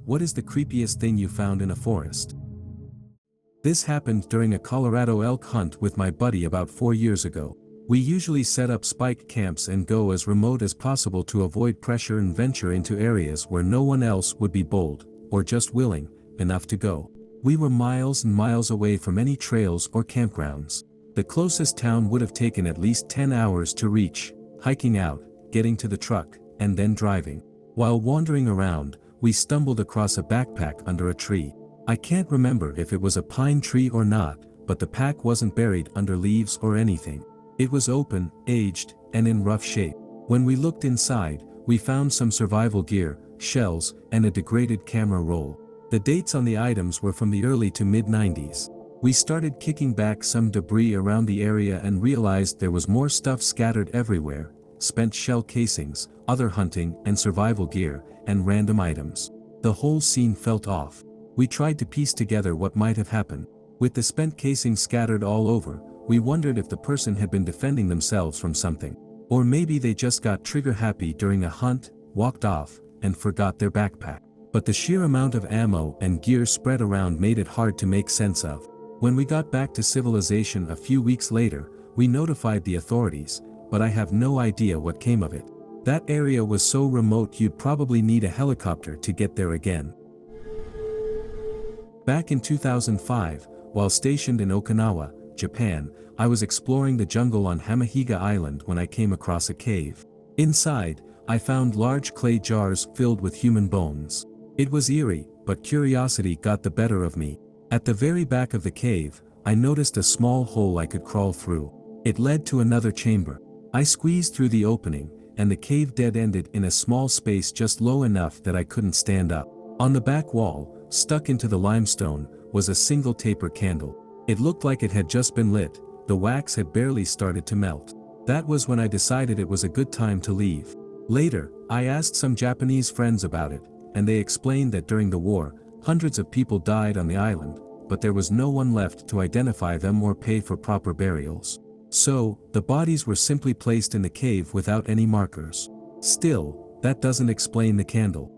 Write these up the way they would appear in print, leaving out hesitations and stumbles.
what is the creepiest thing you found in a forest? This happened during a Colorado elk hunt with my buddy about 4 years ago. We usually set up spike camps and go as remote as possible to avoid pressure and venture into areas where no one else would be bold, or just willing, enough to go. We were miles and miles away from any trails or campgrounds. The closest town would have taken at least 10 hours to reach, hiking out, getting to the truck, and then driving. While wandering around, we stumbled across a backpack under a tree. I can't remember if it was a pine tree or not, but the pack wasn't buried under leaves or anything. It was open, aged, and in rough shape. When we looked inside, we found some survival gear, shells, and a degraded camera roll. The dates on the items were from the early to mid-90s. We started kicking back some debris around the area and realized there was more stuff scattered everywhere: spent shell casings, other hunting and survival gear, and random items. The whole scene felt off. We tried to piece together what might have happened. With the spent casings scattered all over, we wondered if the person had been defending themselves from something. Or maybe they just got trigger happy during a hunt, walked off, and forgot their backpack. But the sheer amount of ammo and gear spread around made it hard to make sense of. When we got back to civilization a few weeks later, we notified the authorities, but I have no idea what came of it. That area was so remote you'd probably need a helicopter to get there again. Back in 2005, while stationed in Okinawa, Japan, I was exploring the jungle on Hamahiga Island when I came across a cave. Inside, I found large clay jars filled with human bones. It was eerie, but curiosity got the better of me. At the very back of the cave, I noticed a small hole I could crawl through. It led to another chamber. I squeezed through the opening, and the cave dead-ended in a small space just low enough that I couldn't stand up. On the back wall, stuck into the limestone, was a single taper candle. It looked like it had just been lit, the wax had barely started to melt. That was when I decided it was a good time to leave. Later, I asked some Japanese friends about it, and they explained that during the war, hundreds of people died on the island, but there was no one left to identify them or pay for proper burials. So, the bodies were simply placed in the cave without any markers. Still, that doesn't explain the candle.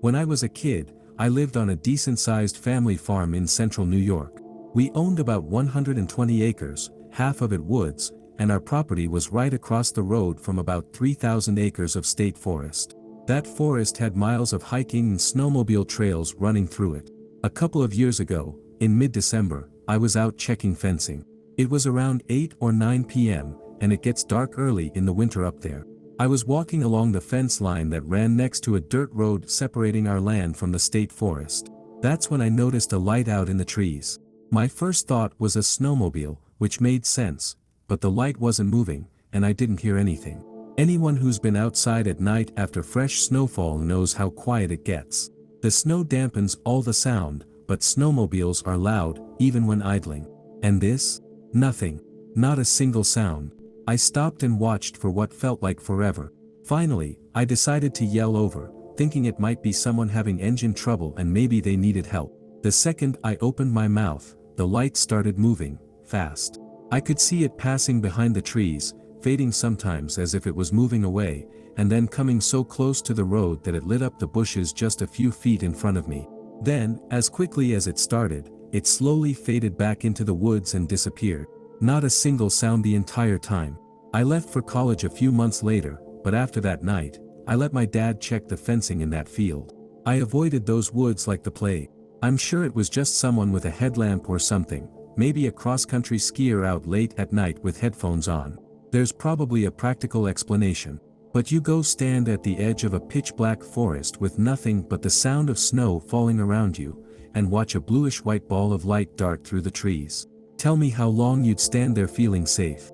When I was a kid, I lived on a decent-sized family farm in central New York. We owned about 120 acres, half of it woods, and our property was right across the road from about 3,000 acres of state forest. That forest had miles of hiking and snowmobile trails running through it. A couple of years ago, in mid-December, I was out checking fencing. It was around 8 or 9 p.m., and it gets dark early in the winter up there. I was walking along the fence line that ran next to a dirt road separating our land from the state forest. That's when I noticed a light out in the trees. My first thought was a snowmobile, which made sense, but the light wasn't moving, and I didn't hear anything. Anyone who's been outside at night after fresh snowfall knows how quiet it gets. The snow dampens all the sound, but snowmobiles are loud, even when idling. And this? Nothing. Not a single sound. I stopped and watched for what felt like forever. Finally, I decided to yell over, thinking it might be someone having engine trouble and maybe they needed help. The second I opened my mouth, the light started moving, fast. I could see it passing behind the trees, fading sometimes as if it was moving away, and then coming so close to the road that it lit up the bushes just a few feet in front of me. Then, as quickly as it started, it slowly faded back into the woods and disappeared. Not a single sound the entire time. I left for college a few months later, but after that night, I let my dad check the fencing in that field. I avoided those woods like the plague. I'm sure it was just someone with a headlamp or something, maybe a cross-country skier out late at night with headphones on. There's probably a practical explanation. But you go stand at the edge of a pitch-black forest with nothing but the sound of snow falling around you, and watch a bluish-white ball of light dart through the trees. Tell me how long you'd stand there feeling safe.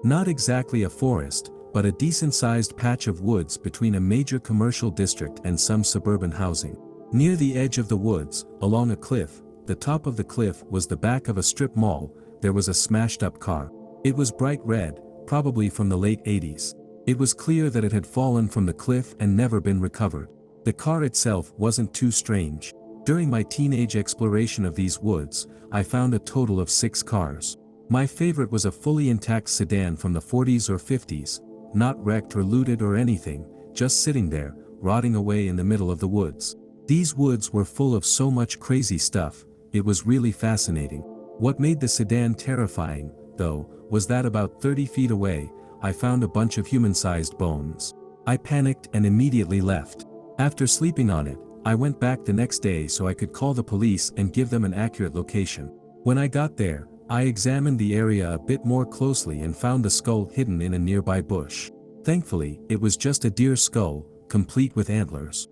Not exactly a forest, but a decent-sized patch of woods between a major commercial district and some suburban housing. Near the edge of the woods, along a cliff, the top of the cliff was the back of a strip mall. There was a smashed-up car. It was bright red, probably from the late 80s. It was clear that it had fallen from the cliff and never been recovered. The car itself wasn't too strange. During my teenage exploration of these woods, I found a total of 6 cars. My favorite was a fully intact sedan from the 40s or 50s, not wrecked or looted or anything, just sitting there, rotting away in the middle of the woods. These woods were full of so much crazy stuff, it was really fascinating. What made the sedan terrifying, though, was that about 30 feet away, I found a bunch of human-sized bones. I panicked and immediately left. After sleeping on it, I went back the next day so I could call the police and give them an accurate location. When I got there, I examined the area a bit more closely and found the skull hidden in a nearby bush. Thankfully, it was just a deer skull, complete with antlers.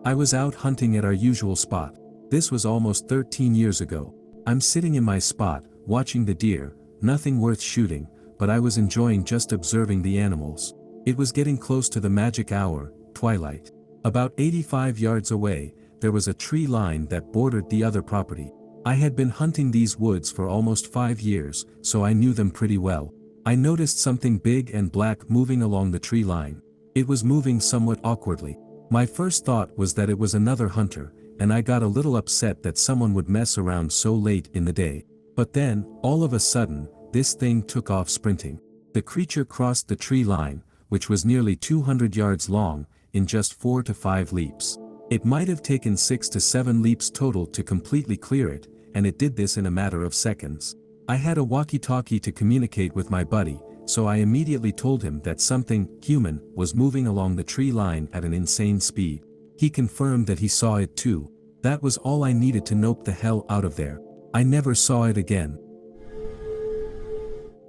I was out hunting at our usual spot. This was almost 13 years ago. I'm sitting in my spot, watching the deer, nothing worth shooting, but I was enjoying just observing the animals. It was getting close to the magic hour, twilight. About 85 yards away, there was a tree line that bordered the other property. I had been hunting these woods for almost 5 years, so I knew them pretty well. I noticed something big and black moving along the tree line. It was moving somewhat awkwardly. My first thought was that it was another hunter, and I got a little upset that someone would mess around so late in the day. But then, all of a sudden, this thing took off sprinting. The creature crossed the tree line, which was nearly 200 yards long, in just 4 to 5 leaps. It might have taken 6 to 7 leaps total to completely clear it, and it did this in a matter of seconds. I had a walkie-talkie to communicate with my buddy, so I immediately told him that something human was moving along the tree line at an insane speed. He confirmed that he saw it too. That was all I needed to nope the hell out of there. I never saw it again.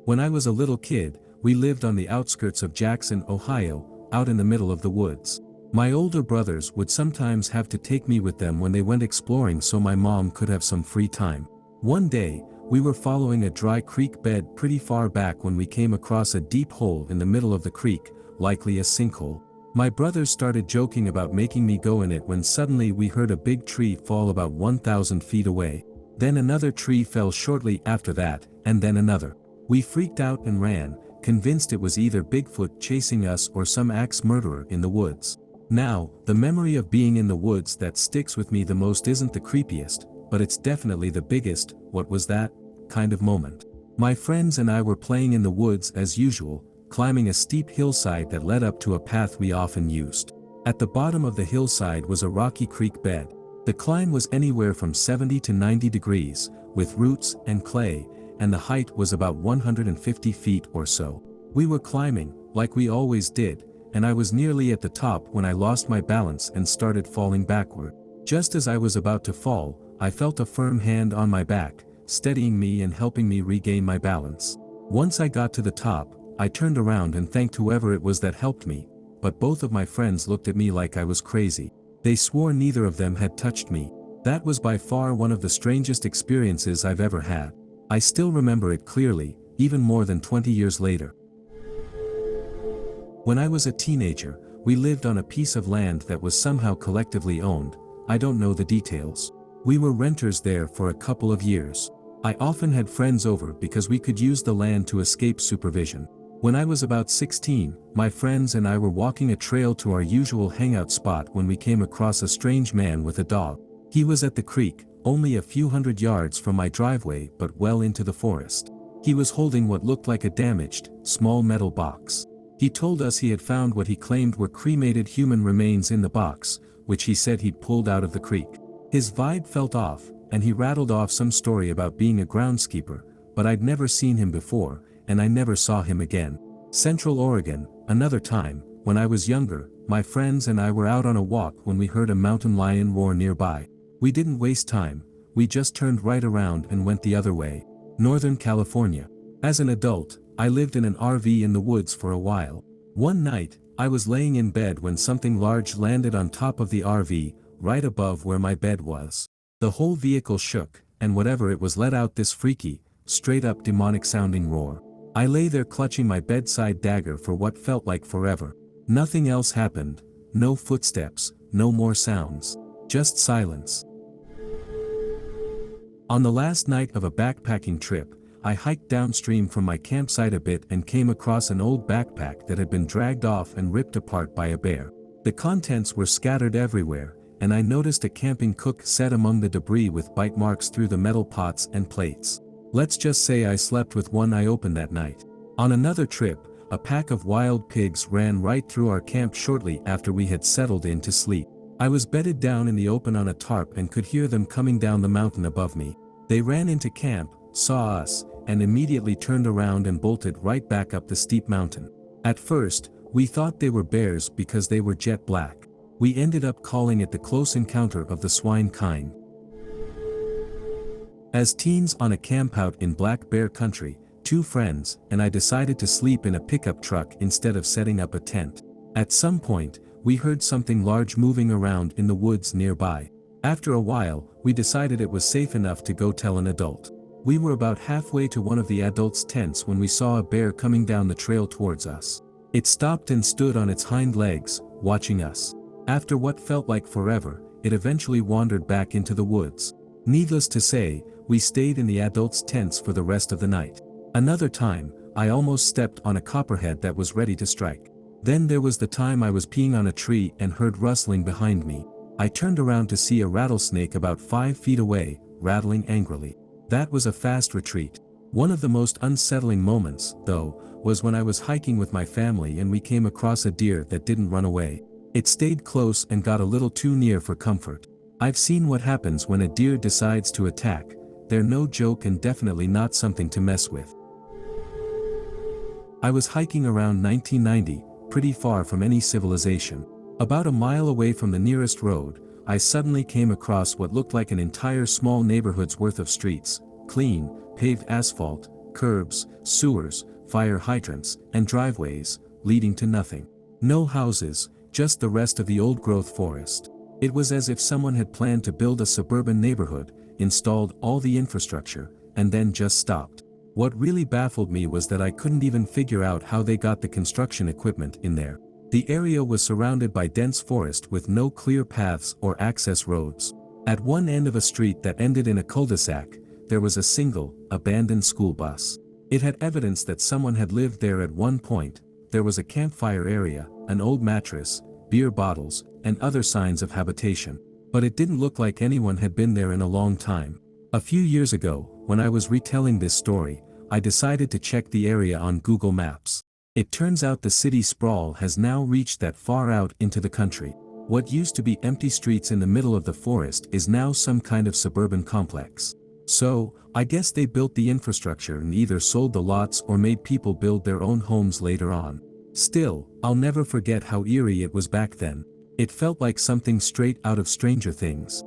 When I was a little kid, we lived on the outskirts of Jackson, Ohio, out in the middle of the woods. My older brothers would sometimes have to take me with them when they went exploring so my mom could have some free time. One day, we were following a dry creek bed pretty far back when we came across a deep hole in the middle of the creek, likely a sinkhole. My brothers started joking about making me go in it when suddenly we heard a big tree fall about 1,000 feet away. Then another tree fell shortly after that, and then another. We freaked out and ran, convinced it was either Bigfoot chasing us or some axe murderer in the woods. Now, the memory of being in the woods that sticks with me the most isn't the creepiest, but it's definitely the biggest, what was that, kind of moment. My friends and I were playing in the woods as usual, climbing a steep hillside that led up to a path we often used. At the bottom of the hillside was a rocky creek bed. The climb was anywhere from 70 to 90 degrees, with roots and clay, and the height was about 150 feet or so. We were climbing, like we always did, and I was nearly at the top when I lost my balance and started falling backward. Just as I was about to fall, I felt a firm hand on my back, steadying me and helping me regain my balance. Once I got to the top, I turned around and thanked whoever it was that helped me, but both of my friends looked at me like I was crazy. They swore neither of them had touched me. That was by far one of the strangest experiences I've ever had. I still remember it clearly, even more than 20 years later. When I was a teenager, we lived on a piece of land that was somehow collectively owned. I don't know the details. We were renters there for a couple of years. I often had friends over because we could use the land to escape supervision. When I was about 16, my friends and I were walking a trail to our usual hangout spot when we came across a strange man with a dog. He was at the creek, only a few hundred yards from my driveway but well into the forest. He was holding what looked like a damaged, small metal box. He told us he had found what he claimed were cremated human remains in the box, which he said he'd pulled out of the creek. His vibe felt off, and he rattled off some story about being a groundskeeper, but I'd never seen him before, and I never saw him again. Central Oregon, another time, when I was younger, my friends and I were out on a walk when we heard a mountain lion roar nearby. We didn't waste time, we just turned right around and went the other way. Northern California. As an adult, I lived in an RV in the woods for a while. One night, I was laying in bed when something large landed on top of the RV, right above where my bed was. The whole vehicle shook, and whatever it was let out this freaky, straight-up demonic-sounding roar. I lay there clutching my bedside dagger for what felt like forever. Nothing else happened, no footsteps, no more sounds. Just silence. On the last night of a backpacking trip, I hiked downstream from my campsite a bit and came across an old backpack that had been dragged off and ripped apart by a bear. The contents were scattered everywhere, and I noticed a camping cook set among the debris with bite marks through the metal pots and plates. Let's just say I slept with one eye open that night. On another trip, a pack of wild pigs ran right through our camp shortly after we had settled in to sleep. I was bedded down in the open on a tarp and could hear them coming down the mountain above me. They ran into camp, saw us, and immediately turned around and bolted right back up the steep mountain. At first, we thought they were bears because they were jet black. We ended up calling it the close encounter of the swine kind. As teens on a campout in black bear country, 2 friends and I decided to sleep in a pickup truck instead of setting up a tent. At some point, we heard something large moving around in the woods nearby. After a while, we decided it was safe enough to go tell an adult. We were about halfway to one of the adults' tents when we saw a bear coming down the trail towards us. It stopped and stood on its hind legs, watching us. After what felt like forever, it eventually wandered back into the woods. Needless to say, we stayed in the adults' tents for the rest of the night. Another time, I almost stepped on a copperhead that was ready to strike. Then there was the time I was peeing on a tree and heard rustling behind me. I turned around to see a rattlesnake about 5 feet away, rattling angrily. That was a fast retreat. One of the most unsettling moments, though, was when I was hiking with my family and we came across a deer that didn't run away. It stayed close and got a little too near for comfort. I've seen what happens when a deer decides to attack. They're no joke and definitely not something to mess with. I was hiking around 1990, pretty far from any civilization. About a mile away from the nearest road, I suddenly came across what looked like an entire small neighborhood's worth of streets, clean, paved asphalt, curbs, sewers, fire hydrants, and driveways, leading to nothing. No houses, just the rest of the old-growth forest. It was as if someone had planned to build a suburban neighborhood, installed all the infrastructure, and then just stopped. What really baffled me was that I couldn't even figure out how they got the construction equipment in there. The area was surrounded by dense forest with no clear paths or access roads. At one end of a street that ended in a cul-de-sac, there was a single, abandoned school bus. It had evidence that someone had lived there at one point. There was a campfire area, an old mattress, beer bottles, and other signs of habitation. But it didn't look like anyone had been there in a long time. A few years ago, when I was retelling this story, I decided to check the area on Google Maps. It turns out the city sprawl has now reached that far out into the country. What used to be empty streets in the middle of the forest is now some kind of suburban complex. So, I guess they built the infrastructure and either sold the lots or made people build their own homes later on. Still, I'll never forget how eerie it was back then. It felt like something straight out of Stranger Things.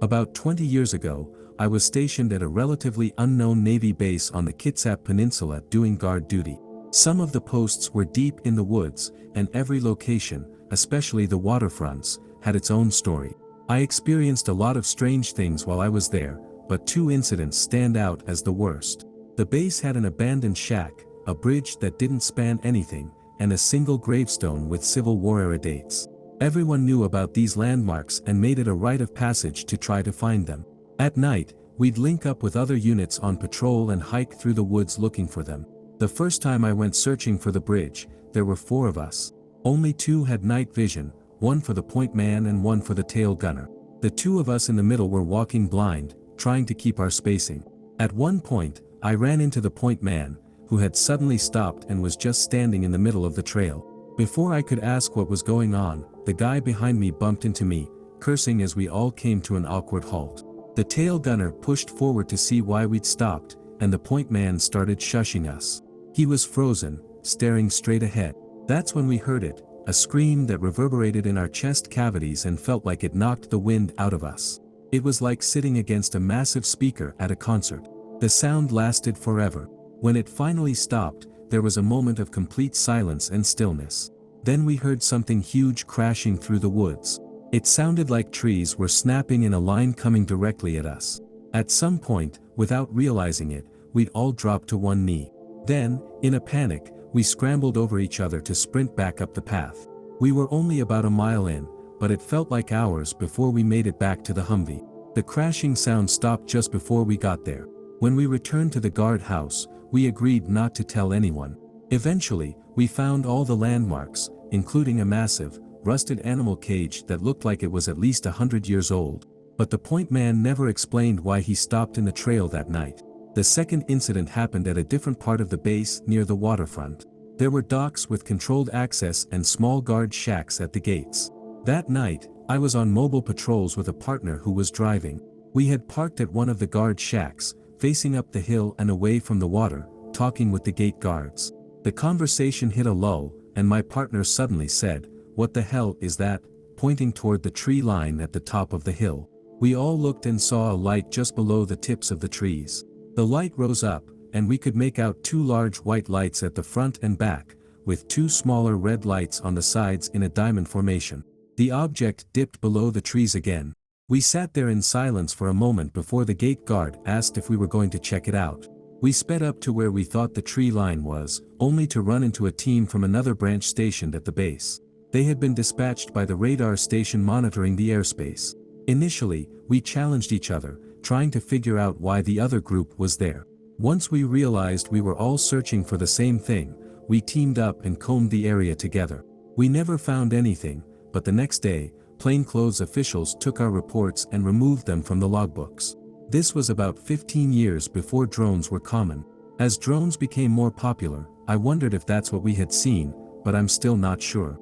About 20 years ago, I was stationed at a relatively unknown Navy base on the Kitsap Peninsula doing guard duty. Some of the posts were deep in the woods, and every location, especially the waterfronts, had its own story. I experienced a lot of strange things while I was there, but 2 incidents stand out as the worst. The base had an abandoned shack, a bridge that didn't span anything, and a single gravestone with Civil War era dates. Everyone knew about these landmarks and made it a rite of passage to try to find them. At night, we'd link up with other units on patrol and hike through the woods looking for them. The first time I went searching for the bridge, there were 4 of us. Only 2 had night vision, 1 for the point man and 1 for the tail gunner. The 2 of us in the middle were walking blind, trying to keep our spacing. At one point, I ran into the point man, who had suddenly stopped and was just standing in the middle of the trail. Before I could ask what was going on, the guy behind me bumped into me, cursing as we all came to an awkward halt. The tail gunner pushed forward to see why we'd stopped, and the point man started shushing us. He was frozen, staring straight ahead. That's when we heard it, a scream that reverberated in our chest cavities and felt like it knocked the wind out of us. It was like sitting against a massive speaker at a concert. The sound lasted forever. When it finally stopped, there was a moment of complete silence and stillness. Then we heard something huge crashing through the woods. It sounded like trees were snapping in a line coming directly at us. At some point, without realizing it, we'd all dropped to one knee. Then, in a panic, we scrambled over each other to sprint back up the path. We were only about a mile in, but it felt like hours before we made it back to the Humvee. The crashing sound stopped just before we got there. When we returned to the guard house, we agreed not to tell anyone. Eventually, we found all the landmarks, including a massive, rusted animal cage that looked like it was at least 100 years old. But the point man never explained why he stopped in the trail that night. The second incident happened at a different part of the base near the waterfront. There were docks with controlled access and small guard shacks at the gates. That night, I was on mobile patrols with a partner who was driving. We had parked at one of the guard shacks, facing up the hill and away from the water, talking with the gate guards. The conversation hit a lull, and my partner suddenly said, "What the hell is that?" pointing toward the tree line at the top of the hill. We all looked and saw a light just below the tips of the trees. The light rose up, and we could make out two large white lights at the front and back, with two smaller red lights on the sides in a diamond formation. The object dipped below the trees again. We sat there in silence for a moment before the gate guard asked if we were going to check it out. We sped up to where we thought the tree line was, only to run into a team from another branch stationed at the base. They had been dispatched by the radar station monitoring the airspace. Initially, we challenged each other, trying to figure out why the other group was there. Once we realized we were all searching for the same thing, we teamed up and combed the area together. We never found anything, but the next day, plainclothes officials took our reports and removed them from the logbooks. This was about 15 years before drones were common. As drones became more popular, I wondered if that's what we had seen, but I'm still not sure.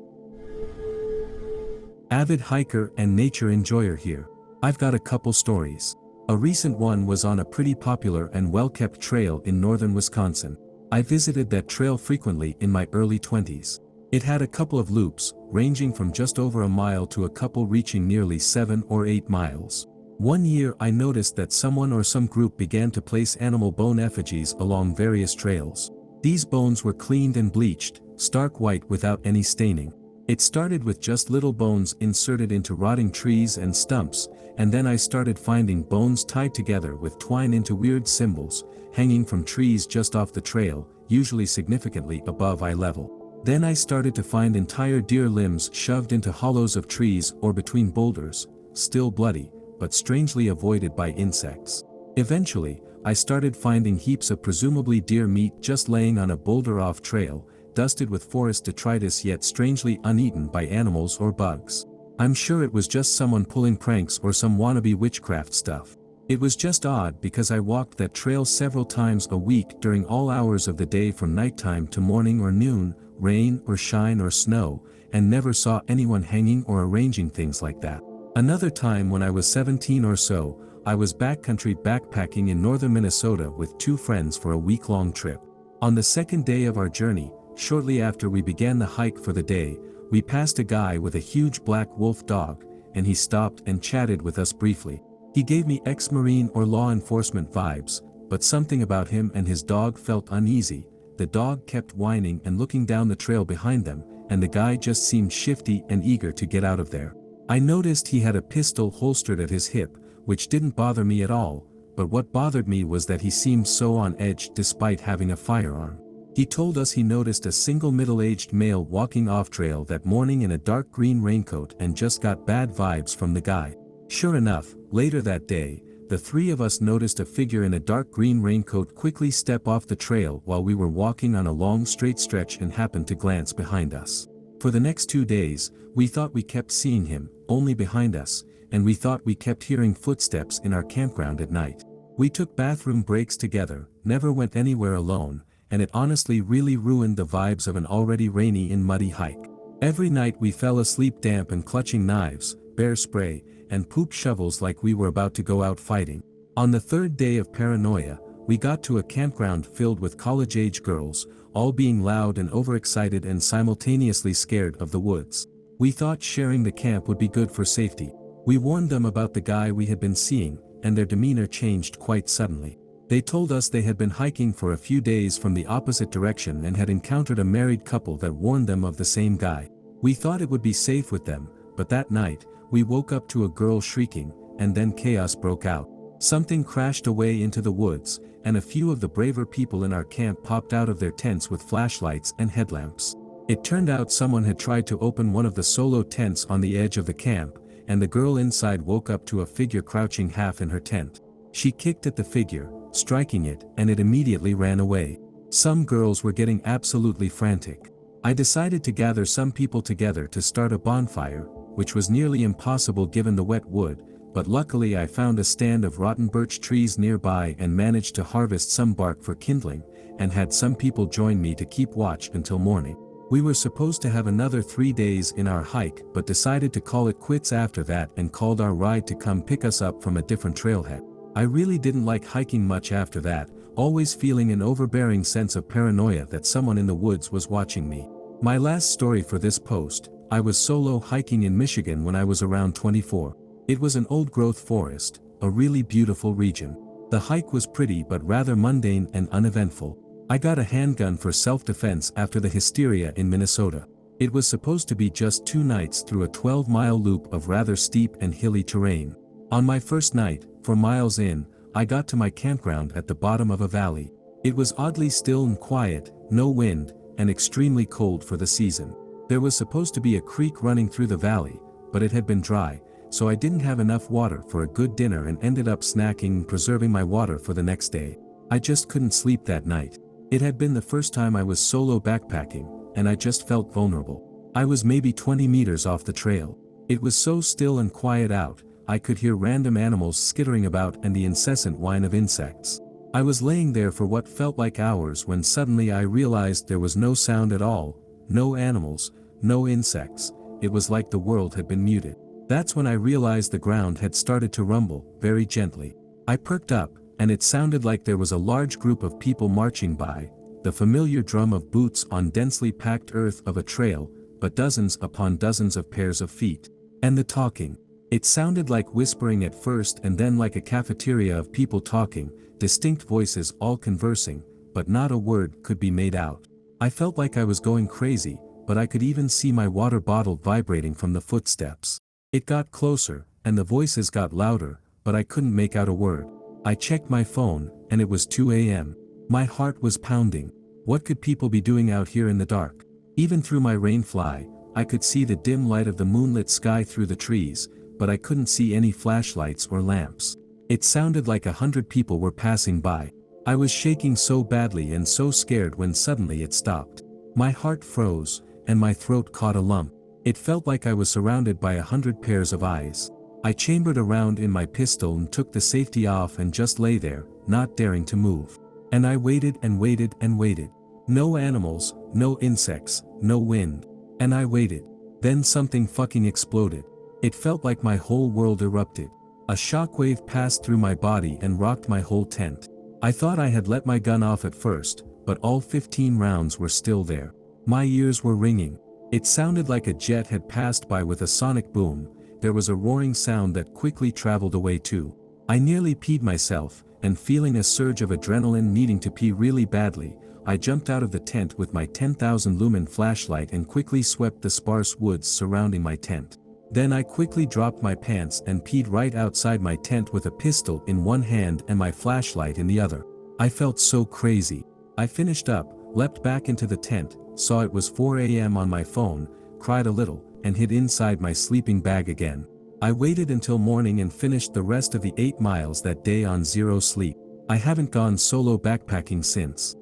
Avid hiker and nature enjoyer here. I've got a couple stories. A recent one was on a pretty popular and well-kept trail in northern Wisconsin. I visited that trail frequently in my early 20s. It had a couple of loops, ranging from just over a mile to a couple reaching nearly 7 or 8 miles. One year I noticed that someone or some group began to place animal bone effigies along various trails. These bones were cleaned and bleached, stark white without any staining. It started with just little bones inserted into rotting trees and stumps, and then I started finding bones tied together with twine into weird symbols, hanging from trees just off the trail, usually significantly above eye level. Then I started to find entire deer limbs shoved into hollows of trees or between boulders, still bloody, but strangely avoided by insects. Eventually, I started finding heaps of presumably deer meat just laying on a boulder off trail, dusted with forest detritus yet strangely uneaten by animals or bugs. I'm sure it was just someone pulling pranks or some wannabe witchcraft stuff. It was just odd because I walked that trail several times a week during all hours of the day from nighttime to morning or noon, rain or shine or snow, and never saw anyone hanging or arranging things like that. Another time when I was 17 or so, I was backcountry backpacking in northern Minnesota with two friends for a week-long trip. On the second day of our journey, shortly after we began the hike for the day, we passed a guy with a huge black wolf dog, and he stopped and chatted with us briefly. He gave me ex-Marine or law enforcement vibes, but something about him and his dog felt uneasy. The dog kept whining and looking down the trail behind them, and the guy just seemed shifty and eager to get out of there. I noticed he had a pistol holstered at his hip, which didn't bother me at all, but what bothered me was that he seemed so on edge despite having a firearm. He told us he noticed a single middle-aged male walking off-trail that morning in a dark green raincoat and just got bad vibes from the guy. Sure enough, later that day, the three of us noticed a figure in a dark green raincoat quickly step off the trail while we were walking on a long straight stretch and happened to glance behind us. For the next 2 days, we thought we kept seeing him, only behind us, and we thought we kept hearing footsteps in our campground at night. We took bathroom breaks together, never went anywhere alone, and it honestly really ruined the vibes of an already rainy and muddy hike. Every night we fell asleep damp and clutching knives, bear spray, and poop shovels like we were about to go out fighting. On the third day of paranoia, we got to a campground filled with college-age girls, all being loud and overexcited and simultaneously scared of the woods. We thought sharing the camp would be good for safety. We warned them about the guy we had been seeing, and their demeanor changed quite suddenly. They told us they had been hiking for a few days from the opposite direction and had encountered a married couple that warned them of the same guy. We thought it would be safe with them, but that night, we woke up to a girl shrieking, and then chaos broke out. Something crashed away into the woods, and a few of the braver people in our camp popped out of their tents with flashlights and headlamps. It turned out someone had tried to open one of the solo tents on the edge of the camp, and the girl inside woke up to a figure crouching half in her tent. She kicked at the figure, striking it, and it immediately ran away. Some girls were getting absolutely frantic. I decided to gather some people together to start a bonfire, which was nearly impossible given the wet wood, but luckily I found a stand of rotten birch trees nearby and managed to harvest some bark for kindling, and had some people join me to keep watch until morning. We were supposed to have another 3 days in our hike but decided to call it quits after that and called our ride to come pick us up from a different trailhead. I really didn't like hiking much after that, always feeling an overbearing sense of paranoia that someone in the woods was watching me. My last story for this post: I was solo hiking in Michigan when I was around 24. It was an old-growth forest, a really beautiful region. The hike was pretty but rather mundane and uneventful. I got a handgun for self-defense after the hysteria in Minnesota. It was supposed to be just 2 nights through a 12-mile loop of rather steep and hilly terrain. On my first night, 4 miles in, I got to my campground at the bottom of a valley. It was oddly still and quiet, no wind, and extremely cold for the season. There was supposed to be a creek running through the valley, but it had been dry, so I didn't have enough water for a good dinner and ended up snacking and preserving my water for the next day. I just couldn't sleep that night. It had been the first time I was solo backpacking, and I just felt vulnerable. I was maybe 20 meters off the trail. It was so still and quiet out, I could hear random animals skittering about and the incessant whine of insects. I was laying there for what felt like hours when suddenly I realized there was no sound at all, no animals, no insects. It was like the world had been muted. That's when I realized the ground had started to rumble, very gently. I perked up, and it sounded like there was a large group of people marching by, the familiar drum of boots on densely packed earth of a trail, but dozens upon dozens of pairs of feet. And the talking. It sounded like whispering at first and then like a cafeteria of people talking, distinct voices all conversing, but not a word could be made out. I felt like I was going crazy, but I could even see my water bottle vibrating from the footsteps. It got closer, and the voices got louder, but I couldn't make out a word. I checked my phone, and it was 2 a.m. My heart was pounding. What could people be doing out here in the dark? Even through my rainfly, I could see the dim light of the moonlit sky through the trees, but I couldn't see any flashlights or lamps. It sounded like 100 people were passing by. I was shaking so badly and so scared when suddenly it stopped. My heart froze, and my throat caught a lump. It felt like I was surrounded by 100 pairs of eyes. I chambered around in my pistol and took the safety off and just lay there, not daring to move. And I waited and waited and waited. No animals, no insects, no wind. And I waited. Then something fucking exploded. It felt like my whole world erupted. A shockwave passed through my body and rocked my whole tent. I thought I had let my gun off at first, but all 15 rounds were still there. My ears were ringing. It sounded like a jet had passed by with a sonic boom. There was a roaring sound that quickly traveled away too. I nearly peed myself, and feeling a surge of adrenaline needing to pee really badly, I jumped out of the tent with my 10,000 lumen flashlight and quickly swept the sparse woods surrounding my tent. Then I quickly dropped my pants and peed right outside my tent with a pistol in one hand and my flashlight in the other. I felt so crazy. I finished up, leapt back into the tent, saw it was 4 a.m. on my phone, cried a little, and hid inside my sleeping bag again. I waited until morning and finished the rest of the 8 miles that day on zero sleep. I haven't gone solo backpacking since.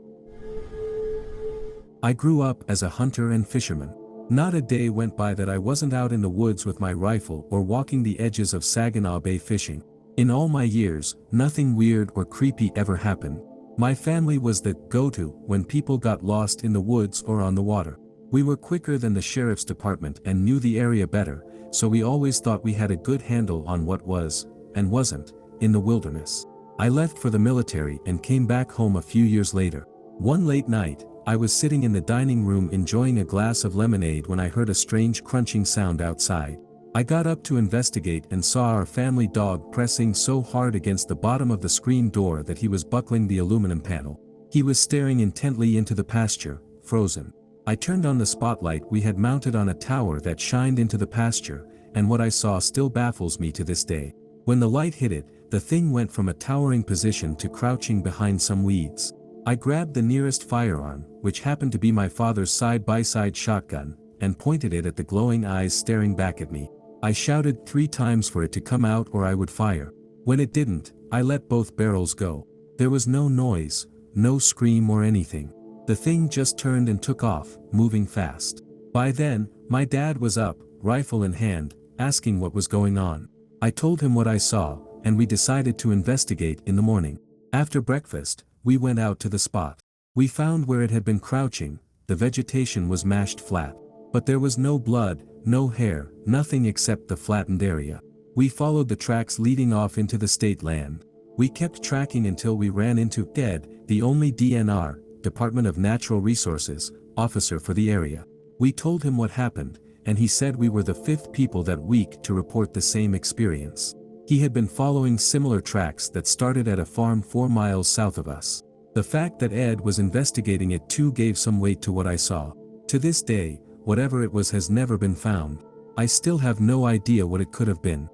I grew up as a hunter and fisherman. Not a day went by that I wasn't out in the woods with my rifle or walking the edges of Saginaw Bay fishing. In all my years, nothing weird or creepy ever happened. My family was the go-to when people got lost in the woods or on the water. We were quicker than the sheriff's department and knew the area better, so we always thought we had a good handle on what was, and wasn't, in the wilderness. I left for the military and came back home a few years later. One late night, I was sitting in the dining room enjoying a glass of lemonade when I heard a strange crunching sound outside. I got up to investigate and saw our family dog pressing so hard against the bottom of the screen door that he was buckling the aluminum panel. He was staring intently into the pasture, frozen. I turned on the spotlight we had mounted on a tower that shined into the pasture, and what I saw still baffles me to this day. When the light hit it, the thing went from a towering position to crouching behind some weeds. I grabbed the nearest firearm, which happened to be my father's side-by-side shotgun, and pointed it at the glowing eyes staring back at me. I shouted 3 times for it to come out or I would fire. When it didn't, I let both barrels go. There was no noise, no scream or anything. The thing just turned and took off, moving fast. By then, my dad was up, rifle in hand, asking what was going on. I told him what I saw, and we decided to investigate in the morning. After breakfast, we went out to the spot. We found where it had been crouching, the vegetation was mashed flat. But there was no blood, no hair, nothing except the flattened area. We followed the tracks leading off into the state land. We kept tracking until we ran into Ed, the only DNR, Department of Natural Resources, officer for the area. We told him what happened, and he said we were the 5th people that week to report the same experience. He had been following similar tracks that started at a farm 4 miles south of us. The fact that Ed was investigating it too gave some weight to what I saw. To this day, whatever it was has never been found. I still have no idea what it could have been.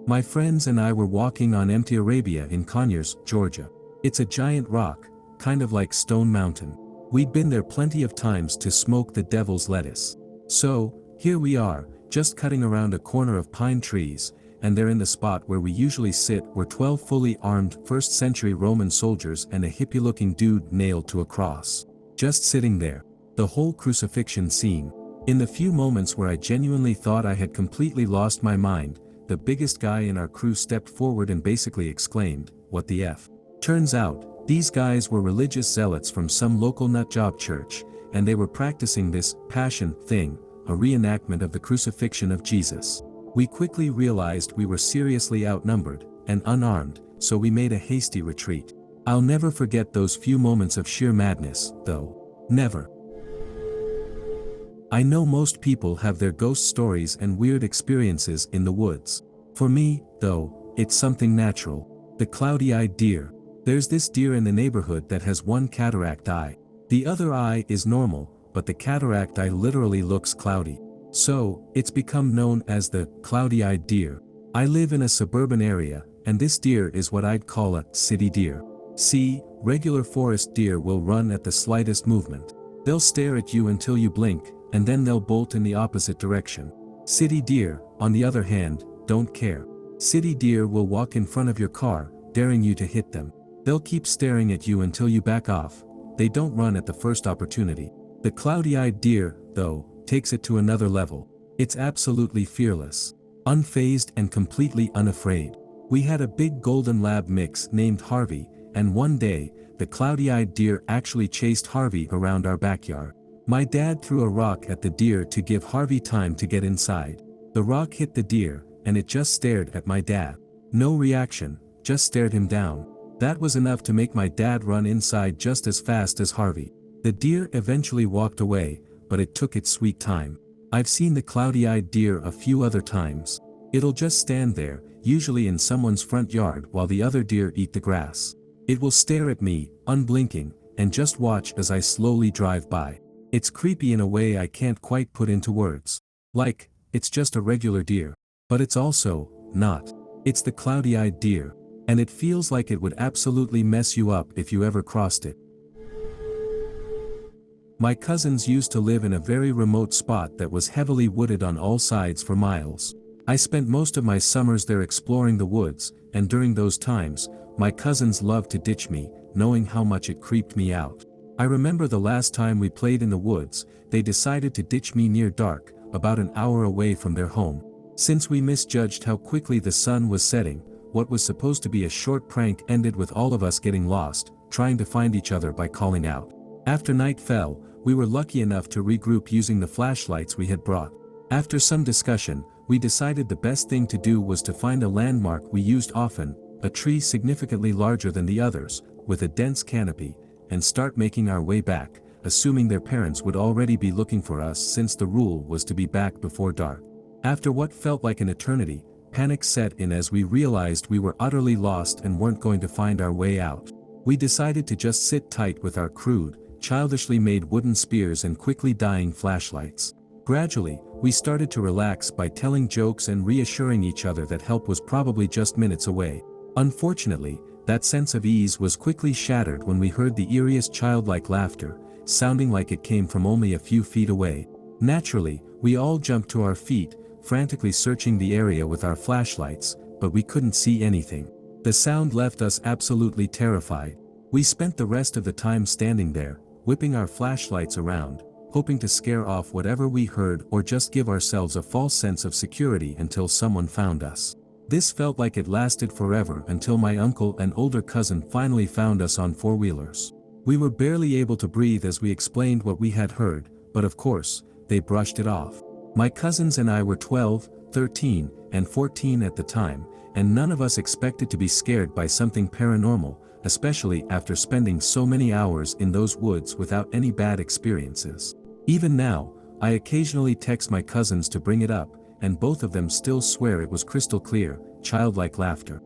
My friends and I were walking on Empty Arabia in Conyers, Georgia. It's a giant rock, kind of like Stone Mountain. We'd been there plenty of times to smoke the devil's lettuce. So, here we are, just cutting around a corner of pine trees, and there in the spot where we usually sit were 12 fully armed 1st century Roman soldiers and a hippie-looking dude nailed to a cross. Just sitting there. The whole crucifixion scene. In the few moments where I genuinely thought I had completely lost my mind, the biggest guy in our crew stepped forward and basically exclaimed, "What the F?" Turns out, these guys were religious zealots from some local nutjob church, and they were practicing this passion thing, a reenactment of the crucifixion of Jesus. We quickly realized we were seriously outnumbered, and unarmed, so we made a hasty retreat. I'll never forget those few moments of sheer madness, though. Never. I know most people have their ghost stories and weird experiences in the woods. For me, though, it's something natural. The cloudy-eyed deer. There's this deer in the neighborhood that has one cataract eye. The other eye is normal, but the cataract eye literally looks cloudy. So, it's become known as the cloudy-eyed deer. I live in a suburban area, and this deer is what I'd call a city deer. See, regular forest deer will run at the slightest movement. They'll stare at you until you blink, and then they'll bolt in the opposite direction. City deer, on the other hand, don't care. City deer will walk in front of your car, daring you to hit them. They'll keep staring at you until you back off. They don't run at the first opportunity. The cloudy-eyed deer, though, takes it to another level. It's absolutely fearless. Unfazed and completely unafraid. We had a big golden lab mix named Harvey, and one day, the cloudy-eyed deer actually chased Harvey around our backyard. My dad threw a rock at the deer to give Harvey time to get inside. The rock hit the deer, and it just stared at my dad. No reaction, just stared him down. That was enough to make my dad run inside just as fast as Harvey. The deer eventually walked away, but it took its sweet time. I've seen the cloudy-eyed deer a few other times. It'll just stand there, usually in someone's front yard while the other deer eat the grass. It will stare at me, unblinking, and just watch as I slowly drive by. It's creepy in a way I can't quite put into words. Like, it's just a regular deer. But it's also, not. It's the cloudy-eyed deer. And it feels like it would absolutely mess you up if you ever crossed it. My cousins used to live in a very remote spot that was heavily wooded on all sides for miles. I spent most of my summers there exploring the woods, and during those times, my cousins loved to ditch me, knowing how much it creeped me out. I remember the last time we played in the woods, they decided to ditch me near dark, about an hour away from their home. Since we misjudged how quickly the sun was setting, what was supposed to be a short prank ended with all of us getting lost, trying to find each other by calling out. After night fell, we were lucky enough to regroup using the flashlights we had brought. After some discussion, we decided the best thing to do was to find a landmark we used often, a tree significantly larger than the others, with a dense canopy, and start making our way back, assuming their parents would already be looking for us since the rule was to be back before dark. After what felt like an eternity, panic set in as we realized we were utterly lost and weren't going to find our way out. We decided to just sit tight with our crude, childishly made wooden spears and quickly dying flashlights. Gradually, we started to relax by telling jokes and reassuring each other that help was probably just minutes away. Unfortunately, that sense of ease was quickly shattered when we heard the eeriest childlike laughter, sounding like it came from only a few feet away. Naturally, we all jumped to our feet, frantically searching the area with our flashlights, but we couldn't see anything. The sound left us absolutely terrified. We spent the rest of the time standing there, whipping our flashlights around, hoping to scare off whatever we heard or just give ourselves a false sense of security until someone found us. This felt like it lasted forever until my uncle and older cousin finally found us on four-wheelers. We were barely able to breathe as we explained what we had heard, but of course, they brushed it off. My cousins and I were 12, 13, and 14 at the time, and none of us expected to be scared by something paranormal, especially after spending so many hours in those woods without any bad experiences. Even now, I occasionally text my cousins to bring it up, and both of them still swear it was crystal clear, childlike laughter.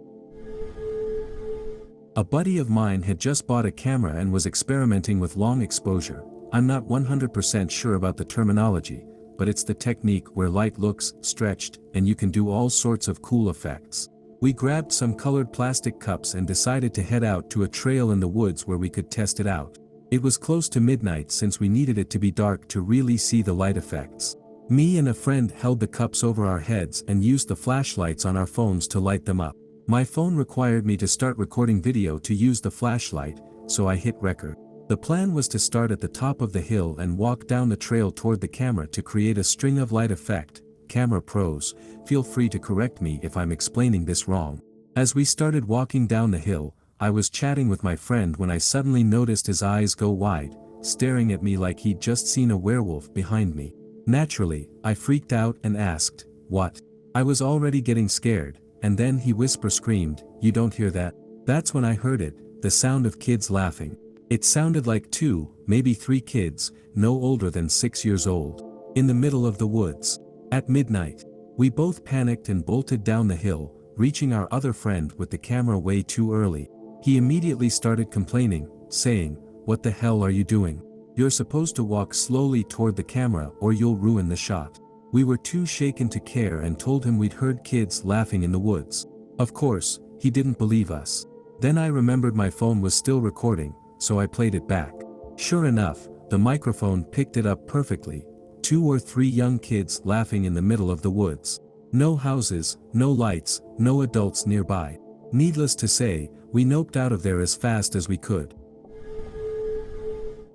A buddy of mine had just bought a camera and was experimenting with long exposure. I'm not 100% sure about the terminology, but it's the technique where light looks stretched, and you can do all sorts of cool effects. We grabbed some colored plastic cups and decided to head out to a trail in the woods where we could test it out. It was close to midnight since we needed it to be dark to really see the light effects. Me and a friend held the cups over our heads and used the flashlights on our phones to light them up. My phone required me to start recording video to use the flashlight, so I hit record. The plan was to start at the top of the hill and walk down the trail toward the camera to create a string of light effect. Camera pros, feel free to correct me if I'm explaining this wrong. As we started walking down the hill, I was chatting with my friend when I suddenly noticed his eyes go wide, staring at me like he'd just seen a werewolf behind me. Naturally, I freaked out and asked, "What?" I was already getting scared, and then he screamed, "You don't hear that?" That's when I heard it, the sound of kids laughing. It sounded like 2, maybe 3 kids, no older than 6 years old, in the middle of the woods. At midnight, we both panicked and bolted down the hill, reaching our other friend with the camera way too early. He immediately started complaining, saying, "What the hell are you doing? You're supposed to walk slowly toward the camera or you'll ruin the shot." We were too shaken to care and told him we'd heard kids laughing in the woods. Of course, he didn't believe us. Then I remembered my phone was still recording, so I played it back. Sure enough, the microphone picked it up perfectly. 2 or 3 young kids laughing in the middle of the woods. No houses, no lights, no adults nearby. Needless to say, we noped out of there as fast as we could.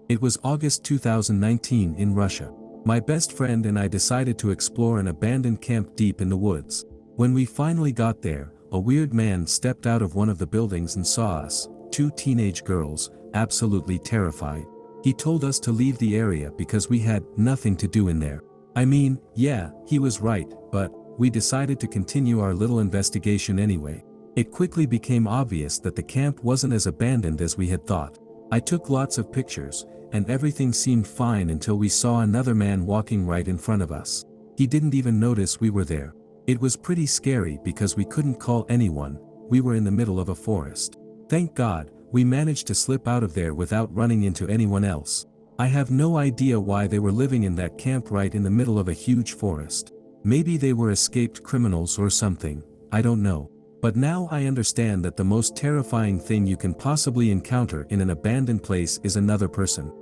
It was August 2019 in Russia. My best friend and I decided to explore an abandoned camp deep in the woods. When we finally got there, a weird man stepped out of one of the buildings and saw us, 2 teenage girls, absolutely terrified. He told us to leave the area because we had nothing to do in there. I mean, yeah, he was right, but we decided to continue our little investigation anyway. It quickly became obvious that the camp wasn't as abandoned as we had thought. I took lots of pictures, and everything seemed fine until we saw another man walking right in front of us. He didn't even notice we were there. It was pretty scary because we couldn't call anyone. We were in the middle of a forest. Thank God, we managed to slip out of there without running into anyone else. I have no idea why they were living in that camp right in the middle of a huge forest. Maybe they were escaped criminals or something, I don't know. But now I understand that the most terrifying thing you can possibly encounter in an abandoned place is another person.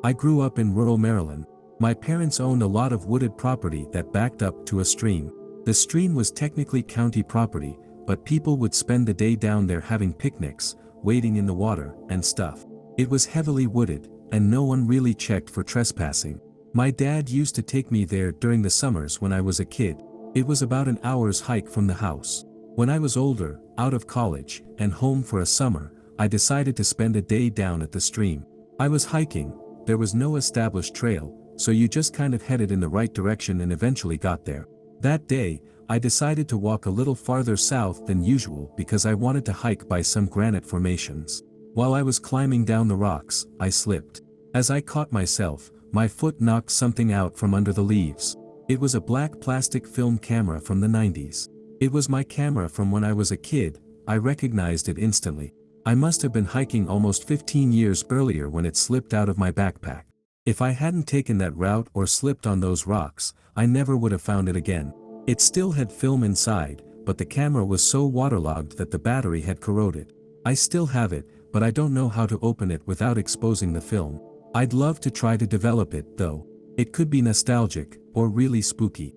I grew up in rural Maryland. My parents owned a lot of wooded property that backed up to a stream. The stream was technically county property, but people would spend the day down there having picnics, wading in the water, and stuff. It was heavily wooded, and no one really checked for trespassing. My dad used to take me there during the summers when I was a kid. It was about an hour's hike from the house. When I was older, out of college, and home for a summer, I decided to spend a day down at the stream. I was hiking, there was no established trail, so you just kind of headed in the right direction and eventually got there. That day, I decided to walk a little farther south than usual because I wanted to hike by some granite formations. While I was climbing down the rocks, I slipped. As I caught myself, my foot knocked something out from under the leaves. It was a black plastic film camera from the 90s. It was my camera from when I was a kid. I recognized it instantly. I must have been hiking almost 15 years earlier when it slipped out of my backpack. If I hadn't taken that route or slipped on those rocks, I never would have found it again. It still had film inside, but the camera was so waterlogged that the battery had corroded. I still have it, but I don't know how to open it without exposing the film. I'd love to try to develop it, though. It could be nostalgic, or really spooky.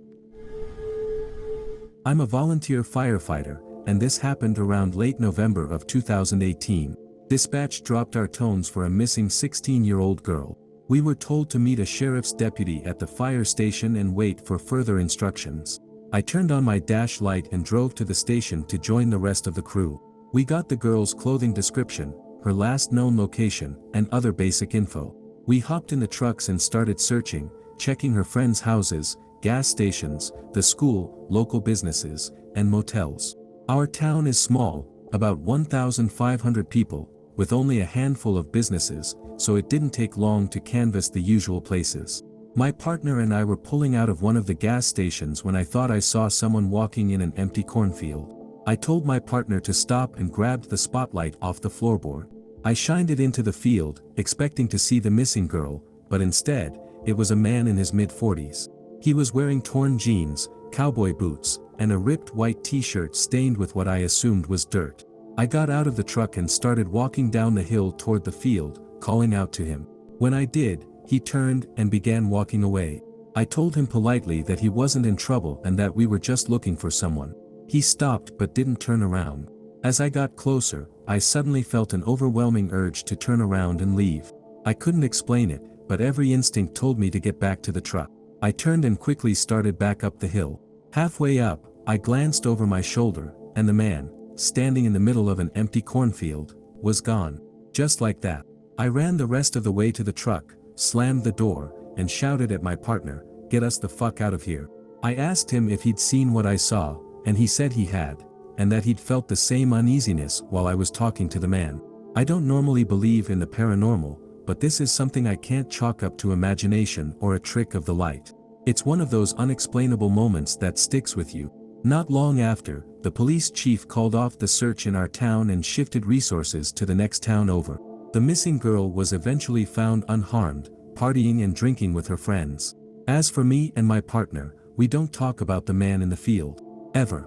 I'm a volunteer firefighter, and this happened around late November of 2018. Dispatch dropped our tones for a missing 16-year-old girl. We were told to meet a sheriff's deputy at the fire station and wait for further instructions. I turned on my dash light and drove to the station to join the rest of the crew. We got the girl's clothing description, her last known location, and other basic info. We hopped in the trucks and started searching, checking her friends' houses, gas stations, the school, local businesses, and motels. Our town is small, about 1,500 people, with only a handful of businesses, so it didn't take long to canvass the usual places. My partner and I were pulling out of one of the gas stations when I thought I saw someone walking in an empty cornfield. I told my partner to stop and grabbed the spotlight off the floorboard. I shined it into the field, expecting to see the missing girl, but instead, it was a man in his mid-40s. He was wearing torn jeans, cowboy boots, and a ripped white t-shirt stained with what I assumed was dirt. I got out of the truck and started walking down the hill toward the field, calling out to him. When I did, he turned and began walking away. I told him politely that he wasn't in trouble and that we were just looking for someone. He stopped but didn't turn around. As I got closer, I suddenly felt an overwhelming urge to turn around and leave. I couldn't explain it, but every instinct told me to get back to the truck. I turned and quickly started back up the hill. Halfway up, I glanced over my shoulder, and the man, standing in the middle of an empty cornfield, was gone. Just like that. I ran the rest of the way to the truck, slammed the door, and shouted at my partner, "Get us the fuck out of here." I asked him if he'd seen what I saw, and he said he had, and that he'd felt the same uneasiness while I was talking to the man. I don't normally believe in the paranormal, but this is something I can't chalk up to imagination or a trick of the light. It's one of those unexplainable moments that sticks with you. Not long after, the police chief called off the search in our town and shifted resources to the next town over. The missing girl was eventually found unharmed, partying and drinking with her friends. As for me and my partner, we don't talk about the man in the field. Ever.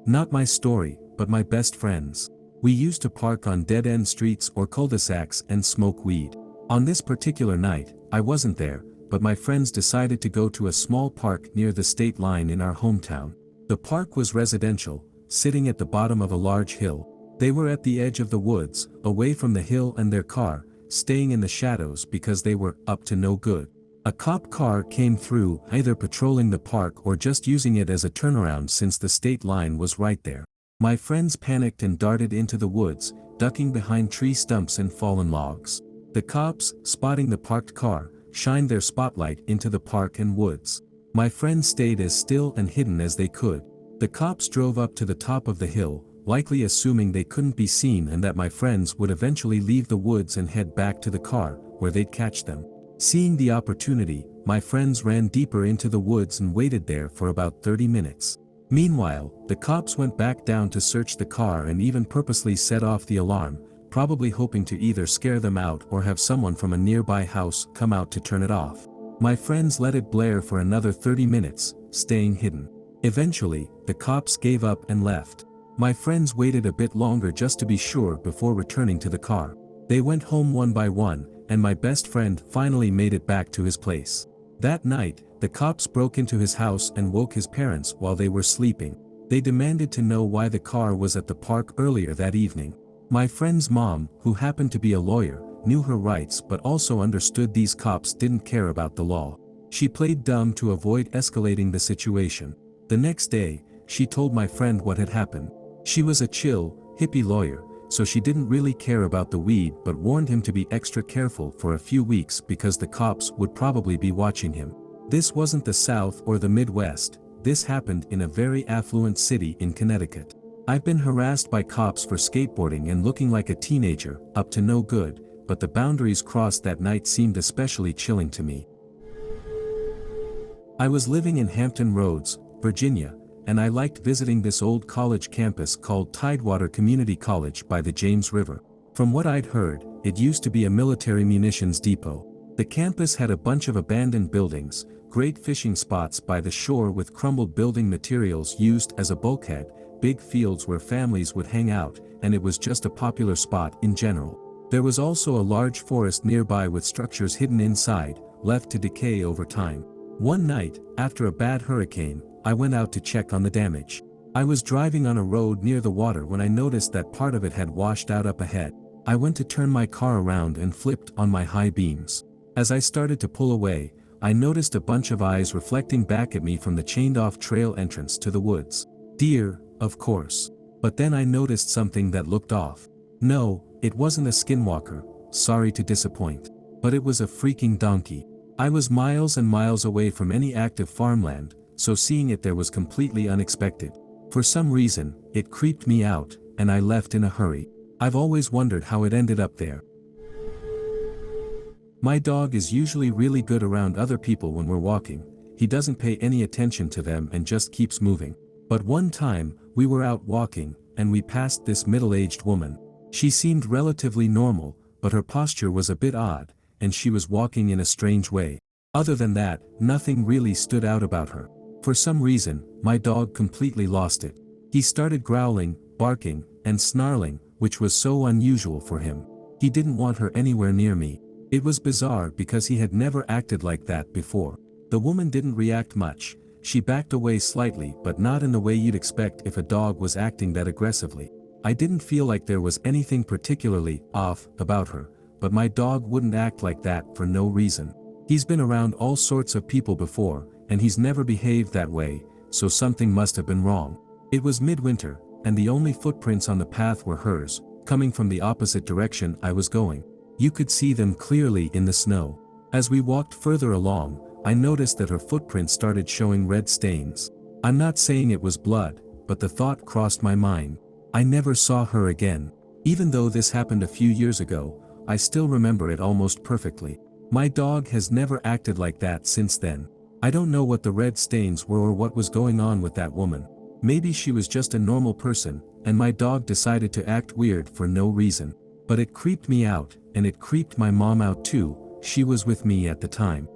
Not my story, but my best friend's. We used to park on dead-end streets or cul-de-sacs and smoke weed. On this particular night, I wasn't there, but my friends decided to go to a small park near the state line in our hometown. The park was residential, sitting at the bottom of a large hill. They were at the edge of the woods, away from the hill and their car, staying in the shadows because they were up to no good. A cop car came through, either patrolling the park or just using it as a turnaround since the state line was right there. My friends panicked and darted into the woods, ducking behind tree stumps and fallen logs. The cops, spotting the parked car, shined their spotlight into the park and woods. My friends stayed as still and hidden as they could. The cops drove up to the top of the hill, likely assuming they couldn't be seen and that my friends would eventually leave the woods and head back to the car, where they'd catch them. Seeing the opportunity, my friends ran deeper into the woods and waited there for about 30 minutes. Meanwhile, the cops went back down to search the car and even purposely set off the alarm, probably hoping to either scare them out or have someone from a nearby house come out to turn it off. My friends let it blare for another 30 minutes, staying hidden. Eventually, the cops gave up and left. My friends waited a bit longer just to be sure before returning to the car. They went home one by one, and my best friend finally made it back to his place. That night, the cops broke into his house and woke his parents while they were sleeping. They demanded to know why the car was at the park earlier that evening. My friend's mom, who happened to be a lawyer, knew her rights but also understood these cops didn't care about the law. She played dumb to avoid escalating the situation. The next day, she told my friend what had happened. She was a chill, hippie lawyer, so she didn't really care about the weed but warned him to be extra careful for a few weeks because the cops would probably be watching him. This wasn't the South or the Midwest, this happened in a very affluent city in Connecticut. I've been harassed by cops for skateboarding and looking like a teenager, up to no good, but the boundaries crossed that night seemed especially chilling to me. I was living in Hampton Roads, Virginia, and I liked visiting this old college campus called Tidewater Community College by the James River. From what I'd heard, it used to be a military munitions depot. The campus had a bunch of abandoned buildings, great fishing spots by the shore with crumbled building materials used as a bulkhead, big fields where families would hang out, and it was just a popular spot in general. There was also a large forest nearby with structures hidden inside, left to decay over time. One night, after a bad hurricane, I went out to check on the damage. I was driving on a road near the water when I noticed that part of it had washed out up ahead. I went to turn my car around and flipped on my high beams. As I started to pull away, I noticed a bunch of eyes reflecting back at me from the chained-off trail entrance to the woods. Deer, of course. But then I noticed something that looked off. No, it wasn't a skinwalker, sorry to disappoint. But it was a freaking donkey. I was miles and miles away from any active farmland, so seeing it there was completely unexpected. For some reason, it creeped me out, and I left in a hurry. I've always wondered how it ended up there. My dog is usually really good around other people when we're walking. He doesn't pay any attention to them and just keeps moving. But one time, we were out walking, and we passed this middle-aged woman. She seemed relatively normal, but her posture was a bit odd, and she was walking in a strange way. Other than that, nothing really stood out about her. For some reason, my dog completely lost it. He started growling, barking, and snarling, which was so unusual for him. He didn't want her anywhere near me. It was bizarre because he had never acted like that before. The woman didn't react much. She backed away slightly, but not in the way you'd expect if a dog was acting that aggressively. I didn't feel like there was anything particularly off about her, but my dog wouldn't act like that for no reason. He's been around all sorts of people before, and he's never behaved that way, so something must have been wrong. It was midwinter, and the only footprints on the path were hers, coming from the opposite direction I was going. You could see them clearly in the snow. As we walked further along, I noticed that her footprints started showing red stains. I'm not saying it was blood, but the thought crossed my mind. I never saw her again. Even though this happened a few years ago, I still remember it almost perfectly. My dog has never acted like that since then. I don't know what the red stains were or what was going on with that woman. Maybe she was just a normal person, and my dog decided to act weird for no reason. But it creeped me out, and it creeped my mom out too. She was with me at the time.